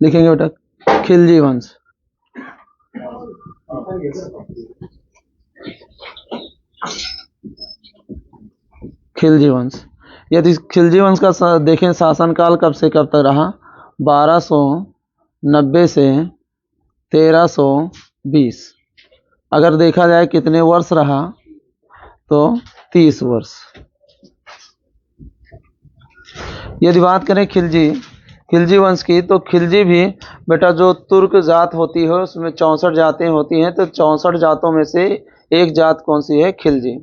लिखेंगे बेटा खिलजी वंश। खिलजी वंश। यदि खिलजी वंश का देखें शासनकाल कब से कब तक रहा, 1290 से 1320। अगर देखा जाए कितने वर्ष रहा तो 30 वर्ष। यदि बात करें खिलजी वंश की, तो खिलजी भी बेटा जो तुर्क जात होती है उसमें 64 जातें होती हैं, तो 64 जातों में से एक जात कौन सी है, खिलजी।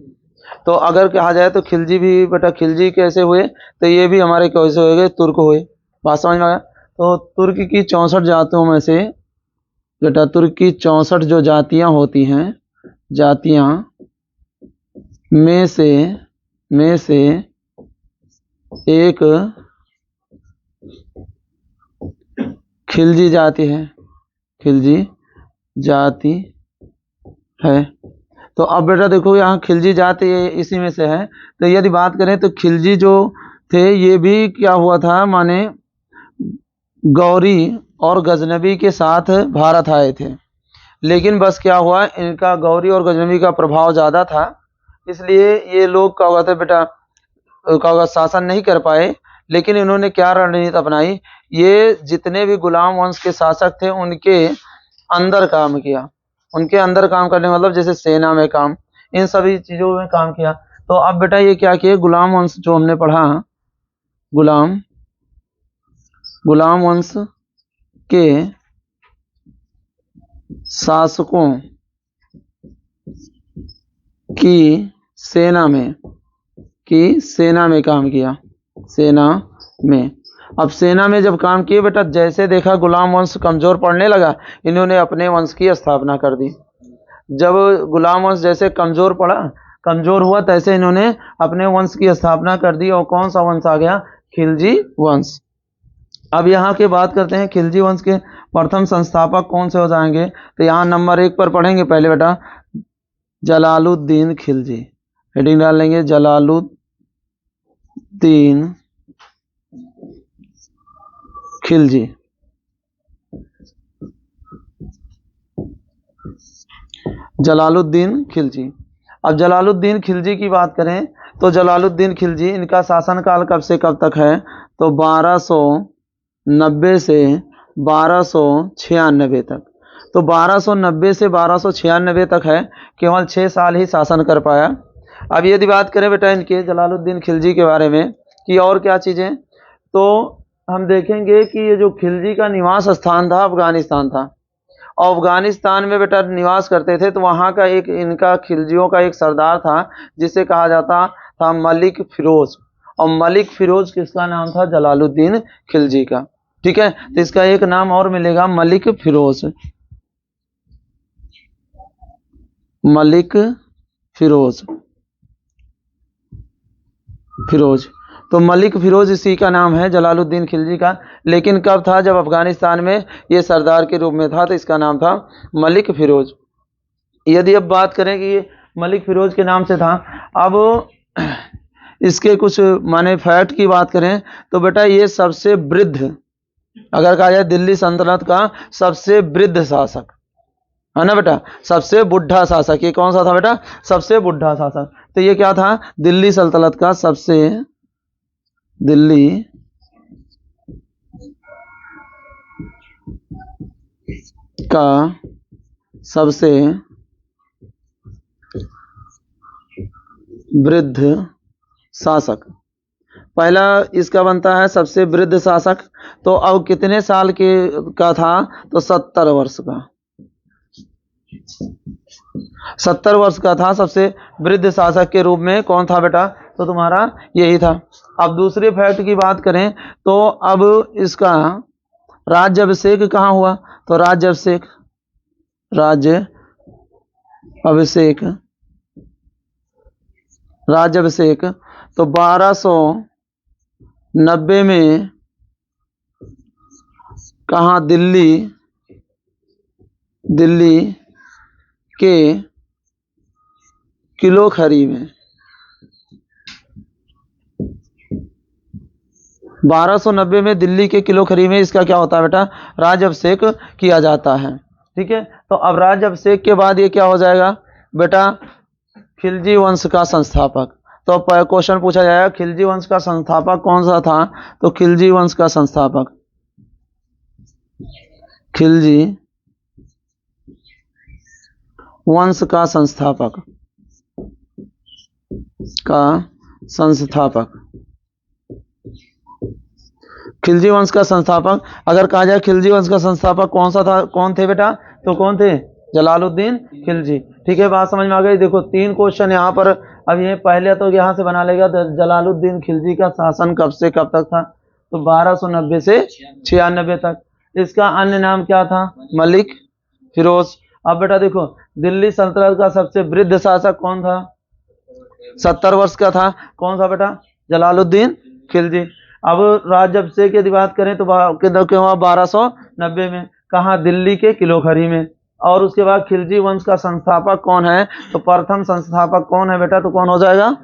तो अगर कहा जाए तो खिलजी भी बेटा, खिलजी कैसे हुए, तो ये भी हमारे कैसे हुए, तुर्क हुए। बात समझ में आया। तो तुर्क की 64 जातों में से बेटा, तुर्क की 64 जो जातियां होती हैं, जातियां में से एक खिलजी जाति है, खिलजी जाति है। तो अब बेटा देखो यहाँ खिलजी जाति इसी में से है। तो यदि बात करें तो खिलजी जो थे ये भी क्या हुआ था, माने गौरी और गजनबी के साथ भारत आए थे, लेकिन बस क्या हुआ, इनका गौरी और गजनबी का प्रभाव ज़्यादा था, इसलिए ये लोग क्या हुआ था बेटा, क्या हुआ, शासन नहीं कर पाए। लेकिन इन्होंने क्या रणनीति अपनाई, ये जितने भी गुलाम वंश के शासक थे उनके अंदर काम किया। उनके अंदर काम करने मतलब जैसे सेना में काम, इन सभी चीज़ों में काम किया। तो अब बेटा ये क्या किए, गुलाम वंश जो हमने पढ़ा, गुलाम वंश के शासकों की सेना में काम किया, सेना में। अब सेना में जब काम किए बेटा, जैसे देखा गुलाम वंश कमजोर पड़ने लगा, इन्होंने अपने वंश की स्थापना कर दी। जब गुलाम वंश जैसे कमजोर हुआ, तैसे इन्होंने अपने वंश की स्थापना कर दी। और कौन सा वंश आ गया, खिलजी वंश। अब यहाँ के बात करते हैं खिलजी वंश के प्रथम संस्थापक कौन से हो जाएंगे। तो यहाँ नंबर 1 पर पढ़ेंगे पहले बेटा, जलालुद्दीन खिलजी। हेडिंग डाल लेंगे जलालुद्दीन खिलजी। जलालुद्दीन खिलजी। अब जलालुद्दीन खिलजी की बात करें तो जलालुद्दीन खिलजी, इनका शासनकाल कब से कब तक है, तो 1290 से 1296 तक। तो 1290 से 1296 तक है, केवल 6 साल ही शासन कर पाया। अब यदि बात करें बेटा इनके जलालुद्दीन खिलजी के बारे में कि और क्या चीज़ें, तो हम देखेंगे कि ये जो खिलजी का निवास स्थान था अफगानिस्तान था। और अफगानिस्तान में बेटा निवास करते थे, तो वहाँ का एक इनका खिलजियों का एक सरदार था जिसे कहा जाता था मलिक फिरोज। और मलिक फिरोज किसका नाम था, जलालुद्दीन खिलजी का। ठीक है, तो इसका एक नाम और मिलेगा, मलिक फिरोज। मलिक फिरोज तो मलिक फिरोज इसी का नाम है, जलालुद्दीन खिलजी का। लेकिन कब था, जब अफगानिस्तान में ये सरदार के रूप में था, तो इसका नाम था मलिक फिरोज। यदि अब बात करें कि ये मलिक फिरोज के नाम से था, अब इसके कुछ माने फैक्ट की बात करें तो बेटा ये सबसे वृद्ध, अगर कहा जाए दिल्ली सल्तनत का सबसे वृद्ध शासक है ना बेटा, सबसे बुढ़ा शासक। ये कौन सा था बेटा, सबसे बुढ़ा शासक। तो ये क्या था, दिल्ली सल्तनत का सबसे वृद्ध शासक। पहला इसका बनता है सबसे वृद्ध शासक। तो अब कितने साल के का था, तो 70 वर्ष का, 70 वर्ष का था सबसे वृद्ध शासक के रूप में। कौन था बेटा, तो तुम्हारा यही था। अब दूसरे फैक्ट की बात करें तो अब इसका राज्याभिषेक कहाँ हुआ, तो राज्याभिषेक तो 1290 में कहाँ, दिल्ली के किलोखरी में। 1290 में दिल्ली के किलो खरी में इसका क्या होता है बेटा, राज्याभिषेक किया जाता है। ठीक है, तो अब राज्याभिषेक के बाद ये क्या हो जाएगा बेटा, खिलजी वंश का संस्थापक। तो क्वेश्चन पूछा जाएगा खिलजी वंश का संस्थापक कौन सा था, तो खिलजी वंश का संस्थापक, खिलजी वंश का संस्थापक खिलजी वंश का संस्थापक अगर कहा जाए खिलजी वंश का संस्थापक कौन सा था, कौन थे बेटा, तो कौन थे, जलालुद्दीन खिलजी। ठीक है, बात समझ में आ गई। देखो 3 क्वेश्चन यहाँ पर। अब ये पहले तो यहाँ से बना लेगा, जलालुद्दीन खिलजी का शासन कब से कब तक था, तो 1290 से 96 तक। इसका अन्य नाम क्या था, मलिक फिरोज। अब बेटा देखो दिल्ली सल्तनत का सबसे वृद्ध शासक कौन था, 70 वर्ष का था, कौन सा बेटा, जलालुद्दीन खिलजी। अब राज्याभिषेक यदि बात करें तो क्यों 1290 में, कहा, दिल्ली के किलोखरी में। और उसके बाद खिलजी वंश का संस्थापक कौन है, तो प्रथम संस्थापक कौन है बेटा, तो कौन हो जाएगा,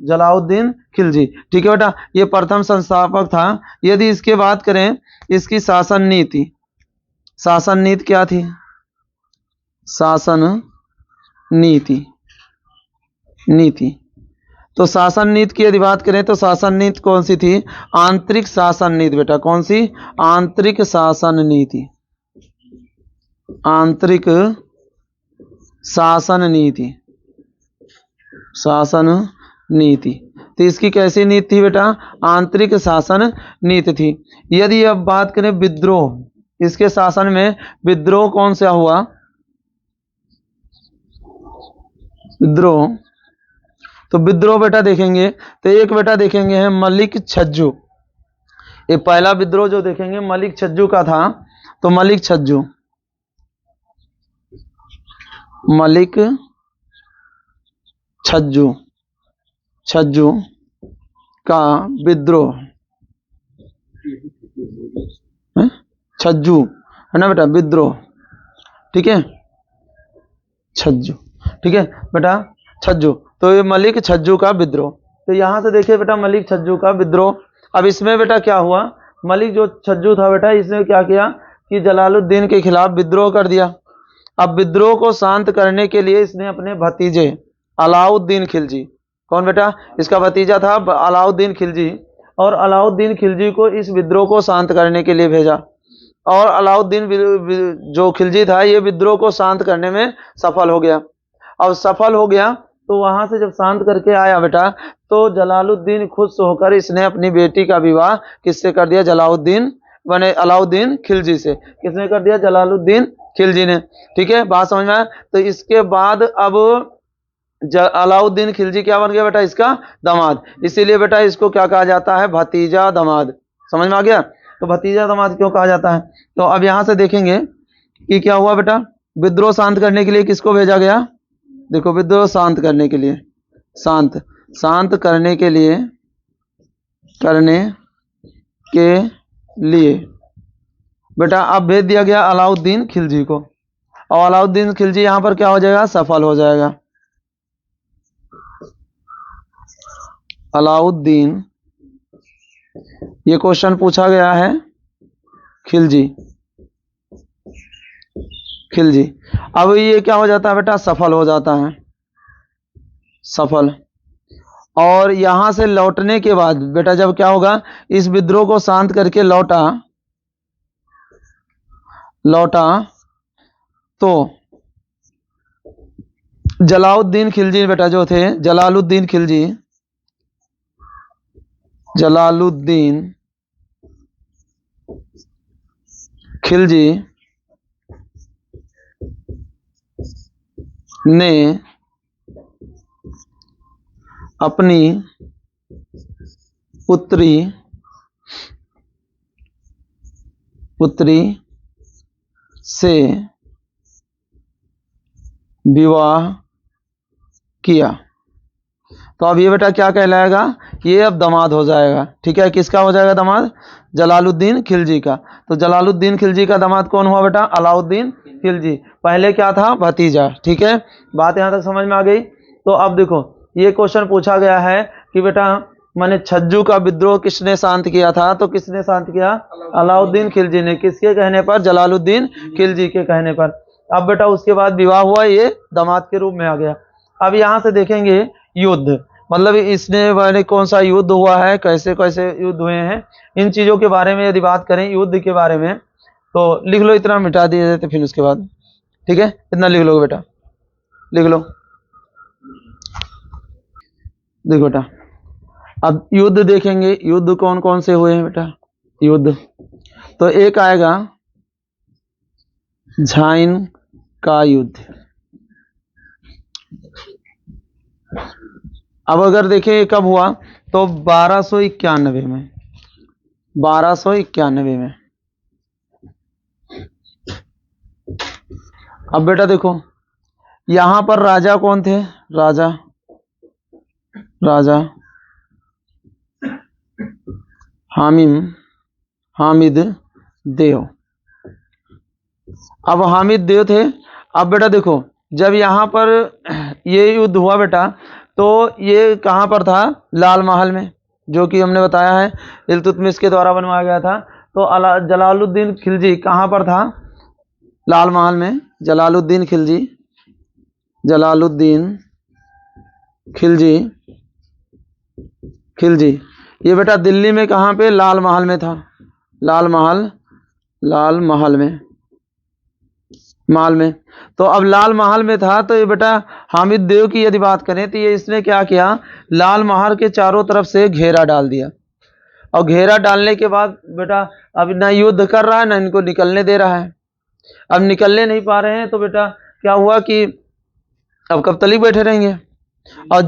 जलालुद्दीन खिलजी। ठीक है बेटा, ये प्रथम संस्थापक था। यदि इसके बात करें इसकी शासन नीति क्या थी, शासन नीति तो शासन नीति की यदि बात करें तो शासन नीति कौन सी थी, आंतरिक शासन नीति बेटा, कौन सी, आंतरिक शासन नीति, आंतरिक शासन नीति। तो इसकी कैसी नीति थी बेटा, आंतरिक शासन नीति थी। यदि अब बात करें विद्रोह, इसके शासन में विद्रोह कौन सा हुआ, विद्रोह, तो विद्रोह बेटा देखेंगे तो एक बेटा देखेंगे है मलिक छज्जू। ये पहला विद्रोह जो देखेंगे मलिक छज्जू का था, तो मलिक छज्जू का विद्रोह, छज्जू है ना बेटा, विद्रोह। ठीक है, छज्जू, ठीक है बेटा, छज्जू। तो ये मलिक छज्जू का विद्रोह। तो यहां से देखिए बेटा मलिक छज्जू का विद्रोह। अब इसमें बेटा क्या हुआ, मलिक जो छज्जू था बेटा, इसने क्या किया कि जलालुद्दीन के खिलाफ विद्रोह कर दिया। अब विद्रोह को शांत करने के लिए इसने अपने भतीजे अलाउद्दीन खिलजी, कौन बेटा, इसका भतीजा था अलाउद्दीन खिलजी, और अलाउद्दीन खिलजी को इस विद्रोह को शांत करने के लिए भेजा। और अलाउद्दीन जो खिलजी था ये विद्रोह को शांत करने में सफल हो गया। अब सफल हो गया तो वहां से जब शांत करके आया बेटा, तो जलालुद्दीन खुश होकर इसने अपनी बेटी का विवाह किससे कर दिया, अलाउद्दीन खिलजी से। किसने कर दिया, जलालुद्दीन खिलजी ने। ठीक है, बात समझ में आया। तो इसके बाद अब अलाउद्दीन खिलजी क्या बन गया बेटा, इसका दामाद। इसीलिए बेटा इसको क्या कहा जाता है, भतीजा दामाद। समझ में आ गया, तो भतीजा दामाद क्यों कहा जाता है। तो अब यहां से देखेंगे कि क्या हुआ बेटा, विद्रोह शांत करने के लिए किसको भेजा गया, देखो विद्रोह शांत करने के लिए, शांत करने के लिए बेटा अब भेज दिया गया अलाउद्दीन खिलजी को। और अलाउद्दीन खिलजी यहां पर क्या हो जाएगा, सफल हो जाएगा। अलाउद्दीन, ये क्वेश्चन पूछा गया है खिलजी। अब ये क्या हो जाता है बेटा, सफल हो जाता है, सफल। और यहां से लौटने के बाद बेटा जब क्या होगा, इस विद्रोह को शांत करके लौटा तो जलालुद्दीन खिलजी बेटा जो थे, जलालुद्दीन खिलजी ने अपनी पुत्री से विवाह किया। तो अब ये बेटा क्या कहलाएगा, ये अब दामाद हो जाएगा। ठीक है, किसका हो जाएगा दामाद, जलालुद्दीन खिलजी का। तो जलालुद्दीन खिलजी का दामाद कौन हुआ बेटा, अलाउद्दीन खिलजी। पहले क्या था, भतीजा। ठीक है, बात यहां तक समझ में आ गई। तो अब देखो ये क्वेश्चन पूछा गया है कि बेटा माने छज्जू का विद्रोह किसने शांत किया था? तो किसने शांत किया? अलाउद्दीन खिलजी ने। किसके कहने पर? जलालुद्दीन खिलजी के कहने पर। अब बेटा उसके बाद विवाह हुआ, ये दामाद के रूप में आ गया। अब यहाँ से देखेंगे युद्ध, मतलब इसने माने कौन सा युद्ध हुआ है, कैसे कैसे युद्ध हुए हैं, इन चीजों के बारे में यदि बात करें युद्ध के बारे में, तो लिख लो, इतना मिटा दिए जाते फिर उसके बाद, ठीक है, इतना लिख लो बेटा, लिख लो। देखो बेटा, अब युद्ध देखेंगे, युद्ध कौन कौन से हुए हैं बेटा युद्ध। तो एक आएगा झाइन का युद्ध। अब अगर देखें कब हुआ, तो 1291 में, 1291 में। अब बेटा देखो यहां पर राजा कौन थे? राजा हामिद देव। अब हामिद देव थे। अब बेटा देखो जब यहाँ पर ये युद्ध हुआ बेटा, तो ये कहाँ पर था? लाल महल में, जो कि हमने बताया है इल्तुतमिश के द्वारा बनवाया गया था। तो जलालुद्दीन खिलजी कहाँ पर था? लाल महल में। जलालुद्दीन खिलजी ये बेटा दिल्ली में कहाँ पे? लाल महल में था। लाल महल में। तो अब लाल महल में था, तो ये बेटा हामिद देव की यदि बात करें, तो ये इसने क्या किया? लाल महल के चारों तरफ से घेरा डाल दिया। और घेरा डालने के बाद बेटा अब ना युद्ध कर रहा है, ना इनको निकलने दे रहा है। अब निकलने नहीं पा रहे हैं, तो बेटा क्या हुआ कि अब कब तक बैठे रहेंगे। और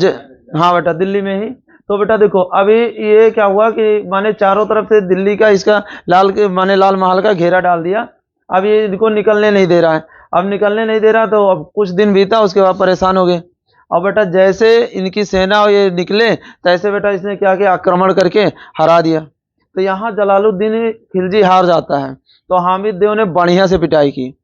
हाँ बेटा दिल्ली में ही। तो बेटा देखो अभी ये क्या हुआ कि माने चारों तरफ से दिल्ली का इसका लाल महल का घेरा डाल दिया। अब ये इनको निकलने नहीं दे रहा है। अब निकलने नहीं दे रहा, तो अब कुछ दिन बीता, उसके बाद परेशान हो गए। और बेटा जैसे इनकी सेना और ये निकले, तैसे बेटा इसने क्या किया? आक्रमण करके हरा दिया। तो यहाँ जलालुद्दीन खिलजी हार जाता है। तो हामिद देव ने बढ़िया से पिटाई की,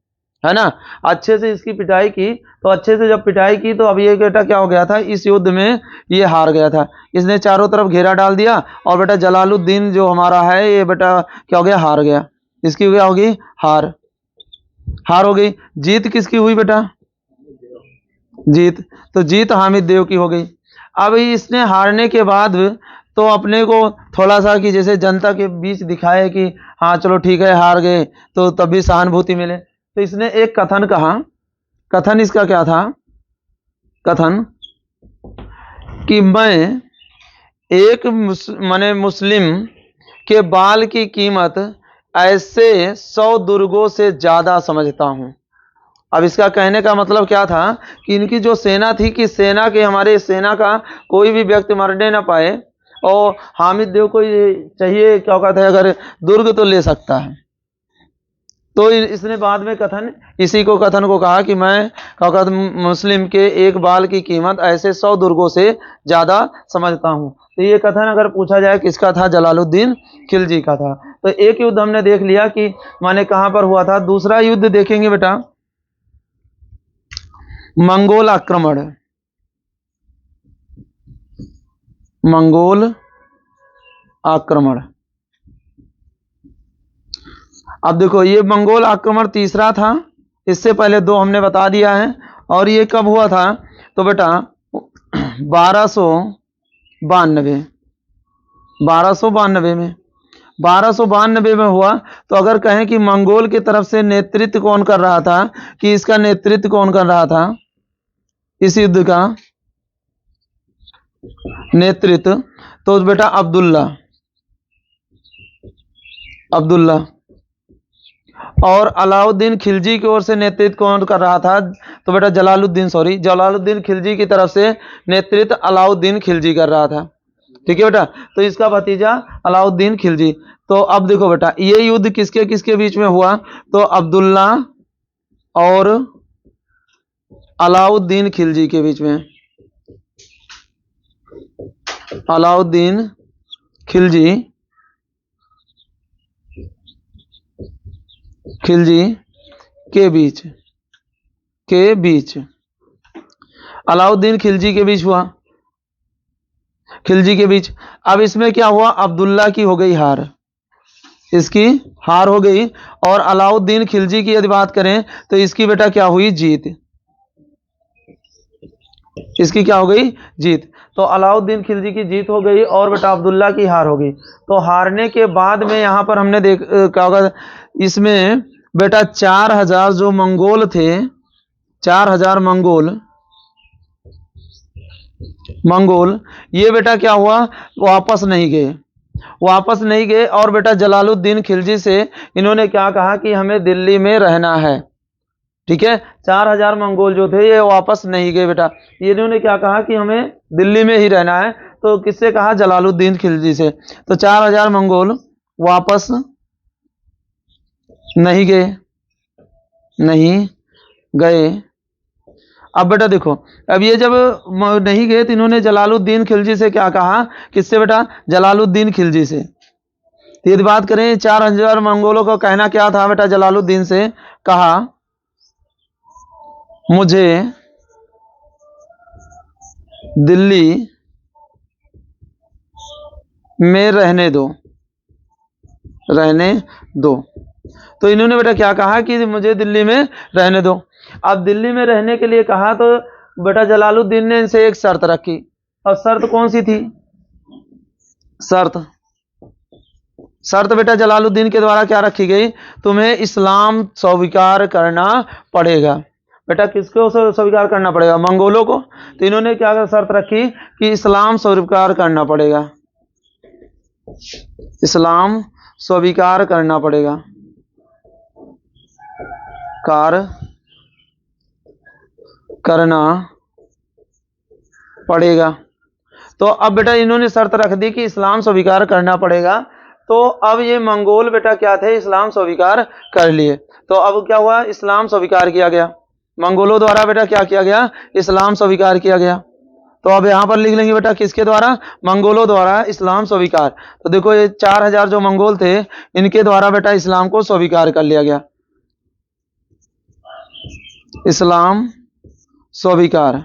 है ना, अच्छे से इसकी पिटाई की। तो अच्छे से जब पिटाई की, तो अब ये बेटा क्या हो गया था? इस युद्ध में ये हार गया था। इसने चारों तरफ घेरा डाल दिया, और बेटा जलालुद्दीन जो हमारा है, ये बेटा क्या हो गया? हार गया। इसकी क्या होगी? हार हो गई। जीत किसकी हुई बेटा? जीत हामिद देव की हो गई। अब इसने हारने के बाद तो अपने को थोड़ा सा कि जैसे जनता के बीच दिखाए कि हाँ चलो ठीक है हार गए, तो तभी सहानुभूति मिले। तो इसने एक कथन कहा। कथन इसका क्या था? कथन कि मैं एक मुस्लिम के बाल की कीमत ऐसे 100 दुर्गों से ज्यादा समझता हूं। अब इसका कहने का मतलब क्या था कि इनकी जो सेना थी, कि हमारे सेना का कोई भी व्यक्ति मरने ना पाए, और हामिद देव को ये चाहिए क्या कहता है, अगर दुर्ग तो ले सकता है। तो इसने बाद में इसी को कथन को कहा कि मैं क्या कहता मुस्लिम के एक बाल की कीमत ऐसे 100 दुर्गों से ज्यादा समझता हूं। तो ये कथन अगर पूछा जाए किसका था? जलालुद्दीन खिलजी का था। तो एक युद्ध हमने देख लिया कि माने कहां पर हुआ था। दूसरा युद्ध देखेंगे बेटा, मंगोल आक्रमण। अब देखो ये मंगोल आक्रमण तीसरा था, इससे पहले 2 हमने बता दिया है। और ये कब हुआ था? तो बेटा 1292 में। 1292 में हुआ। तो अगर कहें कि मंगोल की तरफ से नेतृत्व कौन कर रहा था, कि इसका नेतृत्व कौन कर रहा था इस युद्ध का नेतृत्व, तो बेटा अब्दुल्ला। और अलाउद्दीन खिलजी की ओर से नेतृत्व कौन कर रहा था? तो बेटा जलालुद्दीन खिलजी की तरफ से नेतृत्व अलाउद्दीन खिलजी कर रहा था। ठीक है बेटा, तो इसका भतीजा अलाउद्दीन खिलजी। तो अब देखो बेटा ये युद्ध किसके किसके बीच में हुआ? तो अब्दुल्ला और अलाउद्दीन खिलजी के बीच में। अलाउद्दीन खिलजी के बीच अलाउद्दीन खिलजी के बीच हुआ। खिलजी के बीच। अब इसमें क्या हुआ, अब्दुल्ला की हो गई हार, इसकी हार हो गई, और अलाउद्दीन खिलजी की यदि बात करें तो इसकी बेटा क्या हुई, जीत। इसकी क्या हो गई, जीत। तो अलाउद्दीन खिलजी की जीत हो गई और बेटा अब्दुल्ला की हार हो गई। तो हारने के बाद में यहां पर हमने क्या होगा, इसमें बेटा 4000 जो मंगोल थे, 4000 मंगोल ये बेटा क्या हुआ, वापस नहीं गए, वापस नहीं गए। और बेटा जलालुद्दीन खिलजी से इन्होंने क्या कहा कि हमें दिल्ली में रहना है, ठीक है। 4000 मंगोल जो थे ये वापस नहीं गए बेटा, इन्होंने क्या कहा कि हमें दिल्ली में ही रहना है। तो किससे कहा, जलालुद्दीन खिलजी से। तो 4000 मंगोल वापस नहीं गए, नहीं गए। अब बेटा देखो, अब ये जब नहीं गए तो इन्होंने जलालुद्दीन खिलजी से क्या कहा, किससे बेटा, जलालुद्दीन खिलजी से। तो यदि बात करें 4000 मंगोलों का कहना क्या था बेटा, जलालुद्दीन से कहा मुझे दिल्ली में रहने दो, रहने दो। तो इन्होंने बेटा क्या कहा कि मुझे दिल्ली में रहने दो। अब दिल्ली में रहने के लिए कहा तो बेटा जलालुद्दीन ने इनसे एक शर्त रखी। और शर्त कौन सी थी, शर्त बेटा जलालुद्दीन के द्वारा क्या रखी गई, तुम्हें इस्लाम स्वीकार करना पड़ेगा। बेटा किसको स्वीकार करना पड़ेगा, मंगोलों को। तो इन्होंने क्या शर्त रखी कि इस्लाम स्वीकार करना पड़ेगा, इस्लाम स्वीकार करना पड़ेगा, करना पड़ेगा। तो अब बेटा इन्होंने शर्त रख दी कि इस्लाम स्वीकार करना पड़ेगा। तो अब ये मंगोल बेटा क्या थे, इस्लाम स्वीकार कर लिए। तो अब क्या हुआ, इस्लाम स्वीकार किया गया, मंगोलों द्वारा बेटा क्या किया गया, इस्लाम स्वीकार किया गया। तो अब यहां पर लिख लेंगे बेटा किसके द्वारा, मंगोलों द्वारा इस्लाम स्वीकार। तो देखो ये 4000 जो मंगोल थे इनके द्वारा बेटा इस्लाम को स्वीकार कर लिया गया, इस्लाम स्वीकार।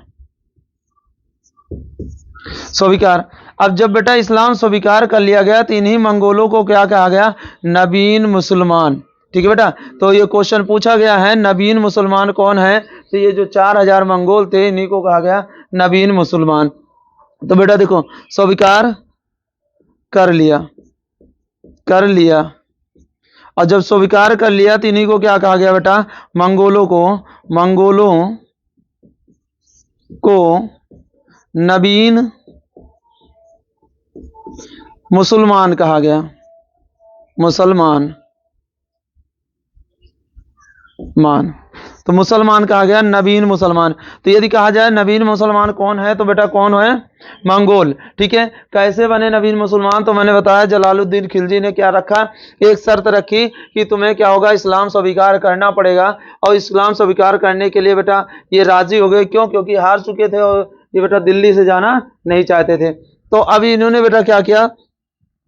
अब जब बेटा इस्लाम स्वीकार कर लिया गया तो इन्हीं मंगोलों को क्या कहा गया, नवीन मुसलमान। ठीक है बेटा, तो ये क्वेश्चन पूछा गया है नवीन मुसलमान कौन है, तो ये जो 4000 मंगोल थे इन्हीं को कहा गया नवीन मुसलमान। तो बेटा देखो स्वीकार कर लिया, और जब स्वीकार कर लिया तो इन्हीं को क्या कहा गया बेटा, मंगोलों को नवीन मुसलमान कहा गया, मुसलमान तो मुसलमान कहा गया नवीन मुसलमान। तो यदि कहा जाए नवीन मुसलमान कौन है, तो बेटा कौन है, मंगोल। ठीक है, कैसे बने नवीन मुसलमान, तो मैंने बताया जलालुद्दीन खिलजी ने क्या रखा, एक शर्त रखी कि तुम्हें क्या होगा, इस्लाम स्वीकार करना पड़ेगा। और इस्लाम स्वीकार करने के लिए बेटा ये राजी हो गए, क्यों, क्योंकि हार चुके थे और ये बेटा दिल्ली से जाना नहीं चाहते थे। तो अभी इन्होंने बेटा क्या किया,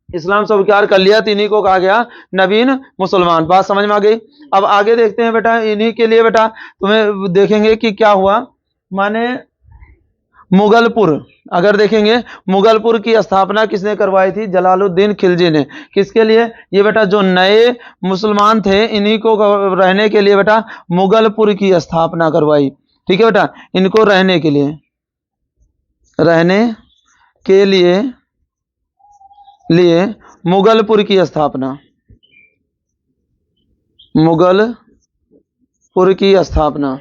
इस्लाम स्वीकार कर लिया, तो इन्हीं को कहा गया नवीन मुसलमान। बात समझ में आ गई। अब आगे देखते हैं बेटा, इन्हीं के लिए बेटा तुम्हें देखेंगे कि क्या हुआ, माने मुगलपुर, अगर देखेंगे मुगलपुर की स्थापना किसने करवाई थी, जलालुद्दीन खिलजी ने। किसके लिए, ये बेटा जो नए मुसलमान थे इन्हीं को रहने के लिए बेटा मुगलपुर की स्थापना करवाई। ठीक है बेटा, इनको रहने के लिए मुगलपुर की स्थापना, मुगलपुर की स्थापना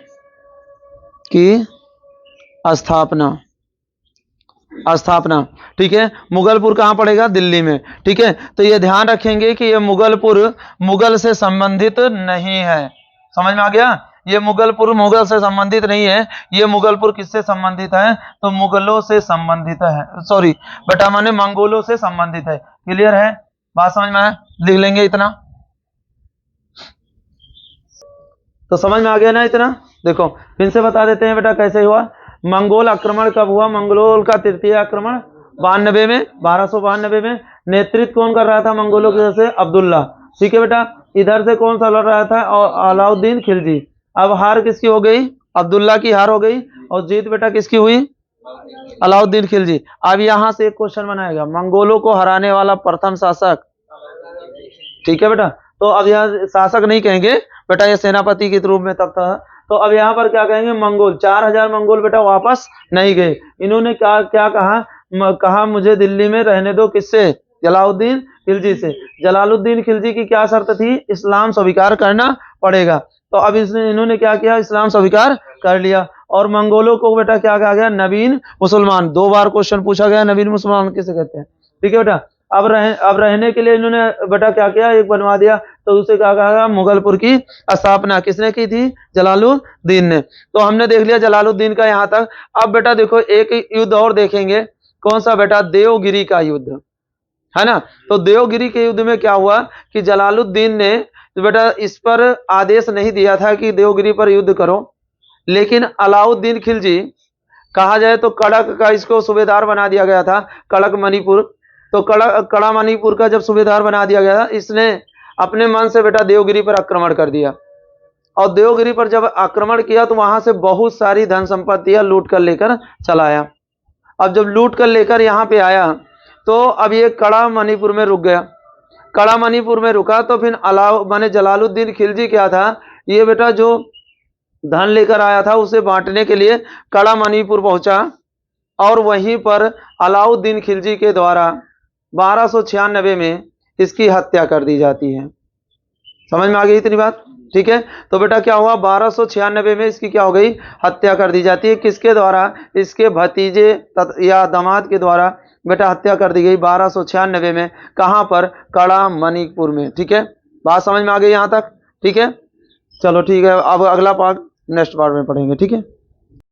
ठीक है। मुगलपुर कहाँ पड़ेगा, दिल्ली में। ठीक है, तो ये ध्यान रखेंगे कि ये मुगलपुर मुगल से संबंधित नहीं है। समझ में आ गया, ये मुगलपुर मुगल से संबंधित नहीं है, ये मुगलपुर किससे संबंधित है, तो मुगलों से संबंधित है, सॉरी बेटा माने मंगोलों से संबंधित है। क्लियर है, बात समझ में आया, लिख लेंगे इतना। तो समझ में आ गया ना इतना। देखो फिर से बता देते हैं बेटा कैसे हुआ। मंगोल आक्रमण कब हुआ, मंगोल का तृतीय आक्रमण 92 में, 1292 में। नेतृत्व कौन कर रहा था मंगोलों की तरफ से, अब्दुल्ला। ठीक है बेटा, इधर से कौन सा लड़ रहा था, अलाउद्दीन खिलजी। अब हार किसकी हो गई, अब्दुल्ला की हार हो गई, और जीत बेटा किसकी हुई, अलाउद्दीन खिलजी। अब यहाँ से एक क्वेश्चन बनाएगा, मंगोलों को हराने वाला प्रथम शासक। ठीक है बेटा, तो अब यहाँ शासक नहीं कहेंगे बेटा, ये सेनापति के रूप में तब था। तो अब यहाँ पर क्या कहेंगे, मंगोल। 4000 मंगोल बेटा वापस नहीं गए। इन्होंने क्या क्या कहा, कहा मुझे दिल्ली में रहने दो, किससे, जलालुद्दीन खिलजी से। जलालुद्दीन खिलजी की क्या शर्त थी, इस्लाम स्वीकार करना पड़ेगा। तो अब इन्होंने क्या किया, इस्लाम स्वीकार कर लिया। और मंगोलों को बेटा क्या कहा गया, नवीन मुसलमान। 2 बार क्वेश्चन पूछा गया, नवीन मुसलमान किसे कहते हैं। ठीक है बेटा, अब रहने के लिए इन्होंने बेटा क्या किया, एक बनवा दिया। तो उसे क्या कहा गया, मुगलपुर की स्थापना किसने की थी, जलालुद्दीन ने। तो हमने देख लिया जलालुद्दीन का यहाँ तक। अब बेटा देखो एक युद्ध और देखेंगे, कौन सा बेटा, देवगिरी का युद्ध, है ना। तो देवगिरी के युद्ध में क्या हुआ कि जलालुद्दीन ने बेटा इस पर आदेश नहीं दिया था कि देवगिरी पर युद्ध करो, लेकिन अलाउद्दीन खिलजी, कहा जाए तो कड़क का इसको सूबेदार बना दिया गया था, कड़क मणिपुर। तो कड़ा मणिपुर का जब सूबेदार बना दिया गया, इसने अपने मन से बेटा देवगिरी पर आक्रमण कर दिया। और देवगिरी पर जब आक्रमण किया तो वहां से बहुत सारी धन संपत्तियां लूट कर लेकर चला आया। अब जब लूट कर लेकर यहाँ पे आया तो अब ये कड़ा मणिपुर में रुक गया। कड़ा मणिपुर में रुका तो फिर माने जलालुद्दीन खिलजी क्या था, ये बेटा जो धन लेकर आया था उसे बांटने के लिए कड़ा मणिपुर पहुंचा। और वहीं पर अलाउद्दीन खिलजी के द्वारा 1296 में इसकी हत्या कर दी जाती है। समझ में आ गई इतनी बात। ठीक है, तो बेटा क्या हुआ, 1296 में इसकी क्या हो गई, हत्या कर दी जाती है। किसके द्वारा, इसके भतीजे या दामाद के द्वारा बेटा हत्या कर दी गई 1296 में। कहां पर, कड़ा मणिपुर में। ठीक है, बात समझ में आ गई यहां तक। ठीक है, चलो ठीक है, अब अगला पार्ट नेक्स्ट पार्ट में पढ़ेंगे। ठीक है।